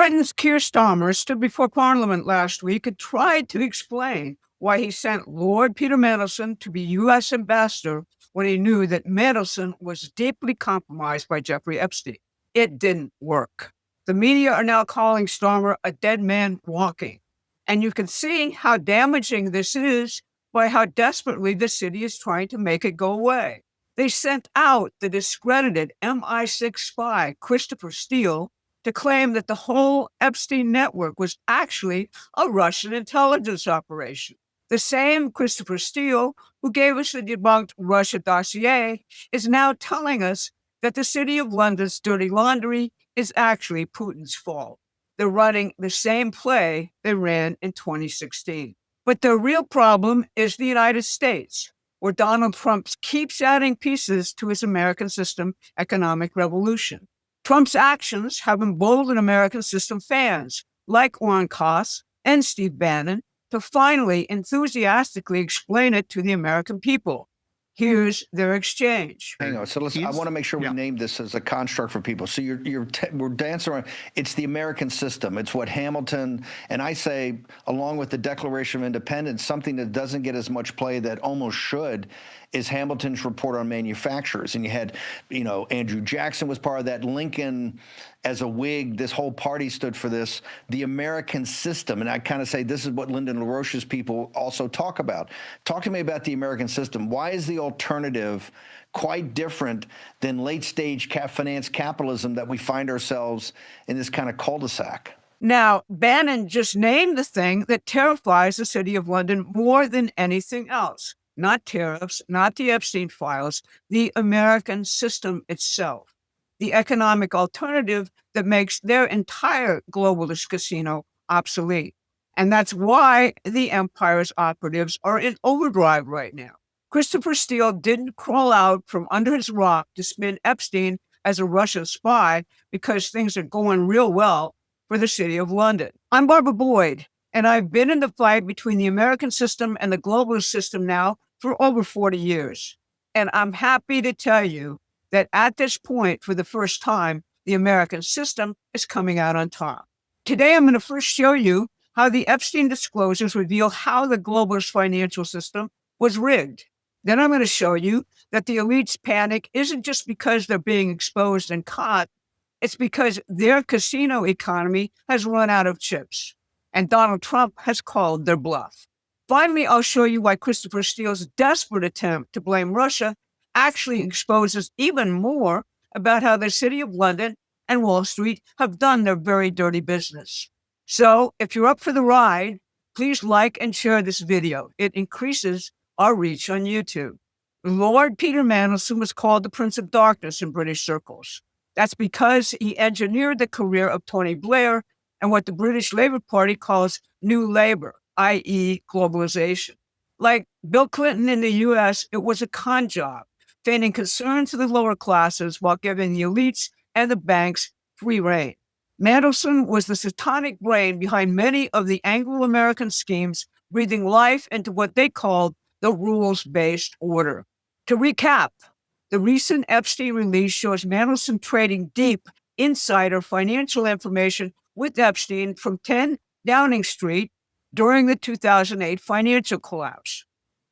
Britain's Keir Starmer stood before Parliament last week and tried to explain why he sent Lord Peter Mandelson to be U.S. ambassador when he knew that Mandelson was deeply compromised by Jeffrey Epstein. It didn't work. The media are now calling Starmer a dead man walking. And you can see how damaging this is by how desperately the city is trying to make it go away. They sent out the discredited MI6 spy, Christopher Steele, to claim that the whole Epstein network was actually a Russian intelligence operation. The same Christopher Steele, who gave us the debunked Russia dossier, is now telling us that the City of London's dirty laundry is actually Putin's fault. They're running the same play they ran in 2016. But the real problem is the United States, where Donald Trump keeps adding pieces to his American system economic revolution. Trump's actions have emboldened American system fans like Warren Koss and Steve Bannon to finally enthusiastically explain it to the American people. Here's their exchange. Hang on. So I want to make sure we name this as a construct for people. So we're dancing around. It's the American system. It's what Hamilton, and I say, along with the Declaration of Independence, something that doesn't get as much play that almost should, is Hamilton's report on manufacturers. And you had, Andrew Jackson was part of that. Lincoln, as a Whig, this whole party stood for this, the American system. And I kind of say this is what Lyndon LaRoche's people also talk about. Talk to me about the American system. Why is the alternative quite different than late-stage finance capitalism that we find ourselves in this kind of cul-de-sac? Now, Bannon just named the thing that terrifies the City of London more than anything else. Not tariffs, not the Epstein files, the American system itself. The economic alternative that makes their entire globalist casino obsolete. And that's why the empire's operatives are in overdrive right now. Christopher Steele didn't crawl out from under his rock to spin Epstein as a Russian spy because things are going real well for the City of London. I'm Barbara Boyd, and I've been in the fight between the American system and the globalist system now for over 40 years. And I'm happy to tell you that at this point, for the first time, the American system is coming out on top. Today, I'm going to first show you how the Epstein disclosures reveal how the globalist financial system was rigged. Then I'm going to show you that the elite's panic isn't just because they're being exposed and caught. It's because their casino economy has run out of chips, and Donald Trump has called their bluff. Finally, I'll show you why Christopher Steele's desperate attempt to blame Russia actually exposes even more about how the City of London and Wall Street have done their very dirty business. So if you're up for the ride, please like and share this video. It increases our reach on YouTube. Lord Peter Mandelson was called the Prince of Darkness in British circles. That's because he engineered the career of Tony Blair and what the British Labour Party calls New Labour, i.e. globalization. Like Bill Clinton in the US, it was a con job, feigning concern to the lower classes while giving the elites and the banks free rein. Mandelson was the satanic brain behind many of the Anglo-American schemes, breathing life into what they called the rules-based order. To recap, the recent Epstein release shows Mandelson trading deep insider financial information with Epstein from 10 Downing Street during the 2008 financial collapse.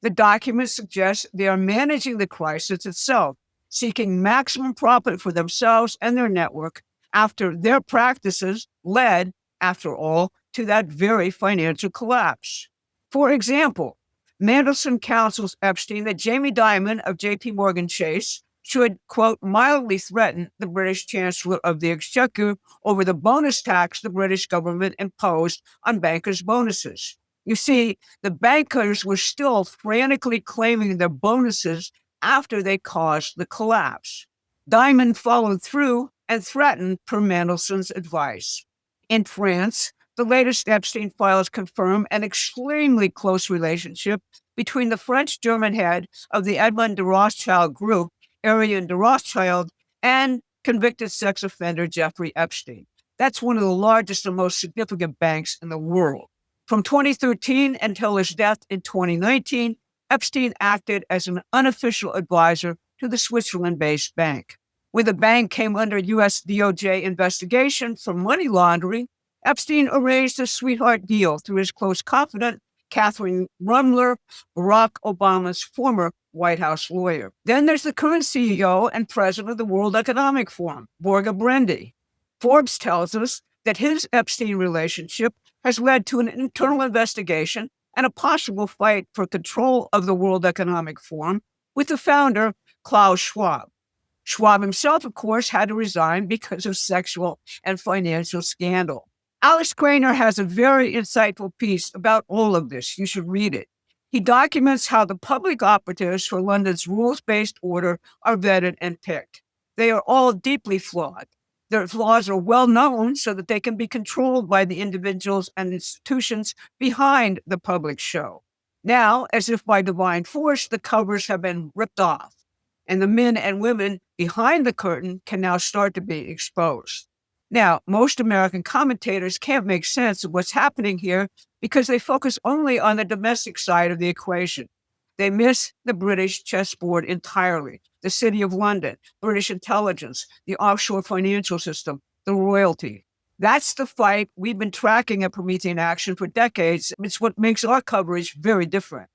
The documents suggest they are managing the crisis itself, seeking maximum profit for themselves and their network after their practices led, after all, to that very financial collapse. For example, Mandelson counsels Epstein that Jamie Dimon of J.P. Morgan Chase should, quote, mildly threaten the British Chancellor of the Exchequer over the bonus tax the British government imposed on bankers' bonuses. You see, the bankers were still frantically claiming their bonuses after they caused the collapse. Dimon followed through and threatened per Mandelson's advice. In France, the latest Epstein files confirm an extremely close relationship between the French-German head of the Edmond de Rothschild group, Ariane de Rothschild, and convicted sex offender Jeffrey Epstein. That's one of the largest and most significant banks in the world. From 2013 until his death in 2019, Epstein acted as an unofficial advisor to the Switzerland-based bank. When the bank came under U.S. DOJ investigation for money laundering, Epstein arranged a sweetheart deal through his close confidant, Catherine Rumler, Barack Obama's former White House lawyer. Then there's the current CEO and president of the World Economic Forum, Borja Brendi. Forbes tells us that his Epstein relationship has led to an internal investigation and a possible fight for control of the World Economic Forum with the founder, Klaus Schwab. Schwab himself, of course, had to resign because of sexual and financial scandal. Alex Craner has a very insightful piece about all of this. You should read it. He documents how the public operatives for London's rules-based order are vetted and picked. They are all deeply flawed. Their flaws are well known so that they can be controlled by the individuals and institutions behind the public show. Now, as if by divine force, the covers have been ripped off, and the men and women behind the curtain can now start to be exposed. Now, most American commentators can't make sense of what's happening here because they focus only on the domestic side of the equation. They miss the British chessboard entirely, the City of London, British intelligence, the offshore financial system, the royalty. That's the fight we've been tracking at Promethean Action for decades. It's what makes our coverage very different.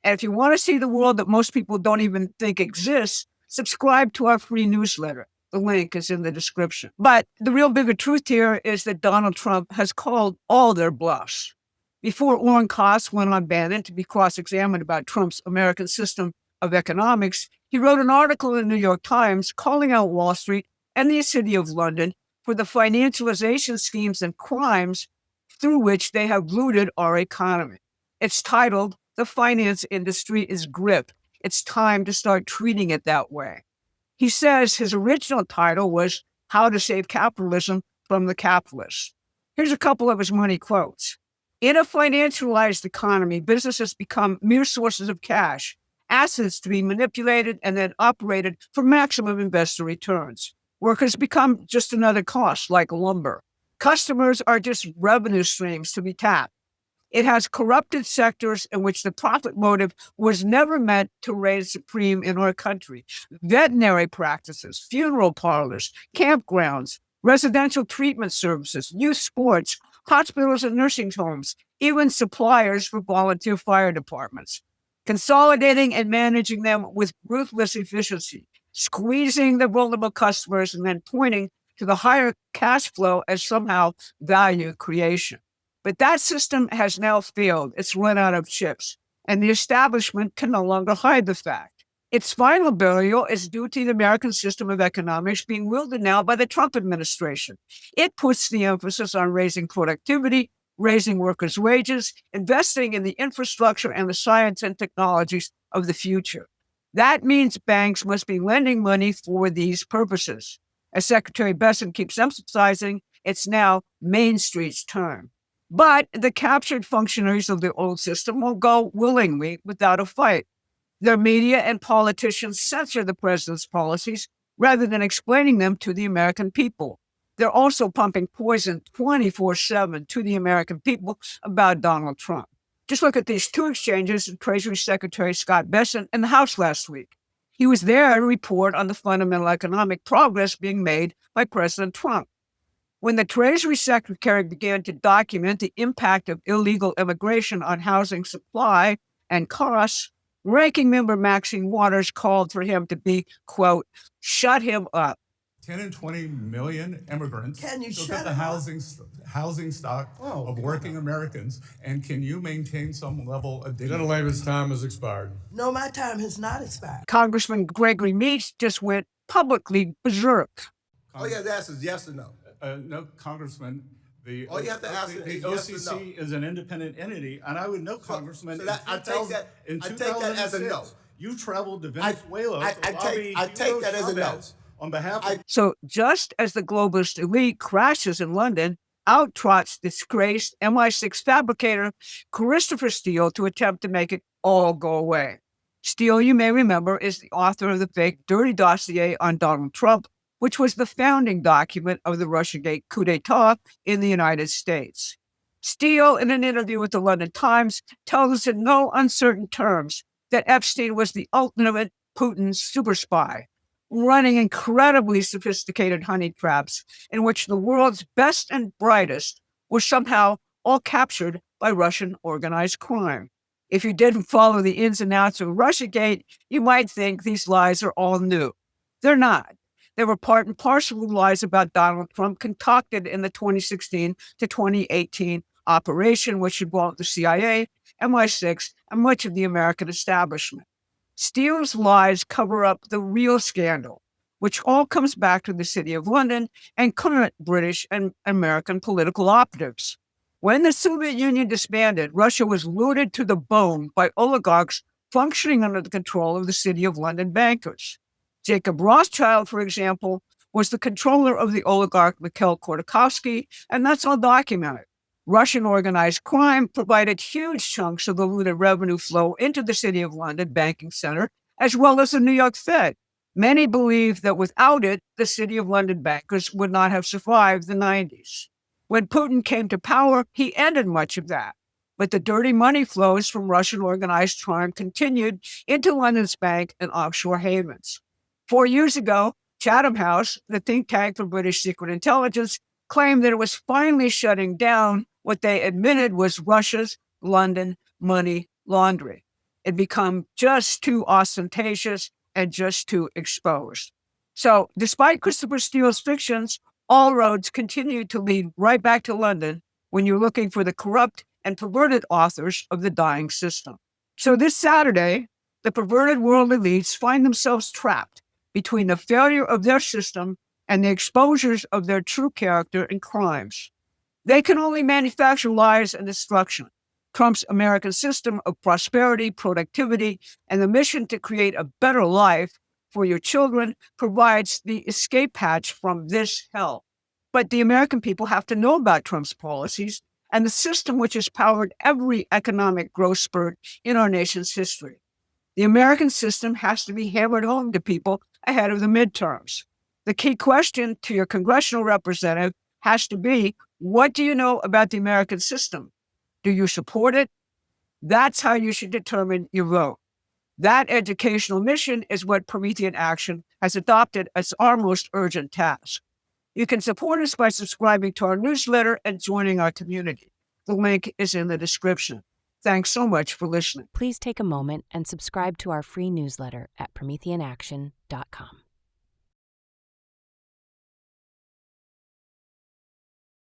And if you want to see the world that most people don't even think exists, subscribe to our free newsletter. The link is in the description. But the real bigger truth here is that Donald Trump has called all their bluffs. Before Orrin Koss went on Bannon to be cross-examined about Trump's American system of economics, he wrote an article in the New York Times calling out Wall Street and the City of London for the financialization schemes and crimes through which they have looted our economy. It's titled, "The Finance Industry is Grip. It's time to start treating it that way." He says his original title was How to Save Capitalism from the Capitalists. Here's a couple of his money quotes. In a financialized economy, businesses become mere sources of cash, assets to be manipulated and then operated for maximum investor returns. Workers become just another cost like lumber. Customers are just revenue streams to be tapped. It has corrupted sectors in which the profit motive was never meant to reign supreme in our country. Veterinary practices, funeral parlors, campgrounds, residential treatment services, youth sports, hospitals and nursing homes, even suppliers for volunteer fire departments. Consolidating and managing them with ruthless efficiency, squeezing the vulnerable customers and then pointing to the higher cash flow as somehow value creation. But that system has now failed. It's run out of chips, and the establishment can no longer hide the fact. Its final burial is due to the American system of economics being wielded now by the Trump administration. It puts the emphasis on raising productivity, raising workers' wages, investing in the infrastructure and the science and technologies of the future. That means banks must be lending money for these purposes. As Secretary Bessent keeps emphasizing, it's now Main Street's turn. But the captured functionaries of the old system will go willingly without a fight. Their media and politicians censor the president's policies rather than explaining them to the American people. They're also pumping poison 24/7 to the American people about Donald Trump. Just look at these two exchanges with Treasury Secretary Scott Bessent in the House last week. He was there to report on the fundamental economic progress being made by President Trump. When the Treasury Secretary began to document the impact of illegal immigration on housing supply and costs, Ranking Member Maxine Waters called for him to be, quote, shut him up. 10 and 20 million immigrants took up the housing stock of working Americans, and can you maintain some level of dignity? Gentleman's time has expired. No, my time has not expired. Congressman Gregory Meeks just went publicly berserk. All you have to ask is yes or no. No, Congressman. All you have to ask The is yes or no. OCC is an independent entity, and I would know, Congressman. So I take that as a no. You traveled to Venezuela. I take that as a no. On behalf of So just as the globalist elite crashes in London, out trots disgraced MI6 fabricator Christopher Steele to attempt to make it all go away. Steele, you may remember, is the author of the fake dirty dossier on Donald Trump, which was the founding document of the Russiagate coup d'etat in the United States. Steele, in an interview with the London Times, tells us in no uncertain terms that Epstein was the ultimate Putin super spy, running incredibly sophisticated honey traps in which the world's best and brightest were somehow all captured by Russian organized crime. If you didn't follow the ins and outs of Russiagate, you might think these lies are all new. They're not. They were part and parcel of lies about Donald Trump concocted in the 2016 to 2018 operation, which involved the CIA, MI6, and much of the American establishment. Steele's lies cover up the real scandal, which all comes back to the City of London and current British and American political operatives. When the Soviet Union disbanded, Russia was looted to the bone by oligarchs functioning under the control of the City of London bankers. Jacob Rothschild, for example, was the controller of the oligarch Mikhail Khodorkovsky, and that's all documented. Russian organized crime provided huge chunks of the looted revenue flow into the City of London banking center, as well as the New York Fed. Many believe that without it, the City of London bankers would not have survived the 90s. When Putin came to power, he ended much of that. But the dirty money flows from Russian organized crime continued into London's bank and offshore havens. 4 years ago, Chatham House, the think tank for British secret intelligence, claimed that it was finally shutting down what they admitted was Russia's London money laundering. It became just too ostentatious and just too exposed. So, despite Christopher Steele's fictions, all roads continue to lead right back to London when you're looking for the corrupt and perverted authors of the dying system. So this Saturday, the perverted world elites find themselves trapped between the failure of their system and the exposures of their true character and crimes. They can only manufacture lies and destruction. Trump's American system of prosperity, productivity, and the mission to create a better life for your children provides the escape hatch from this hell. But the American people have to know about Trump's policies and the system which has powered every economic growth spurt in our nation's history. The American system has to be hammered home to people ahead of the midterms. The key question to your congressional representative has to be, what do you know about the American system? Do you support it? That's how you should determine your vote. That educational mission is what Promethean Action has adopted as our most urgent task. You can support us by subscribing to our newsletter and joining our community. The link is in the description. Thanks so much for listening. Please take a moment and subscribe to our free newsletter at prometheanaction.com.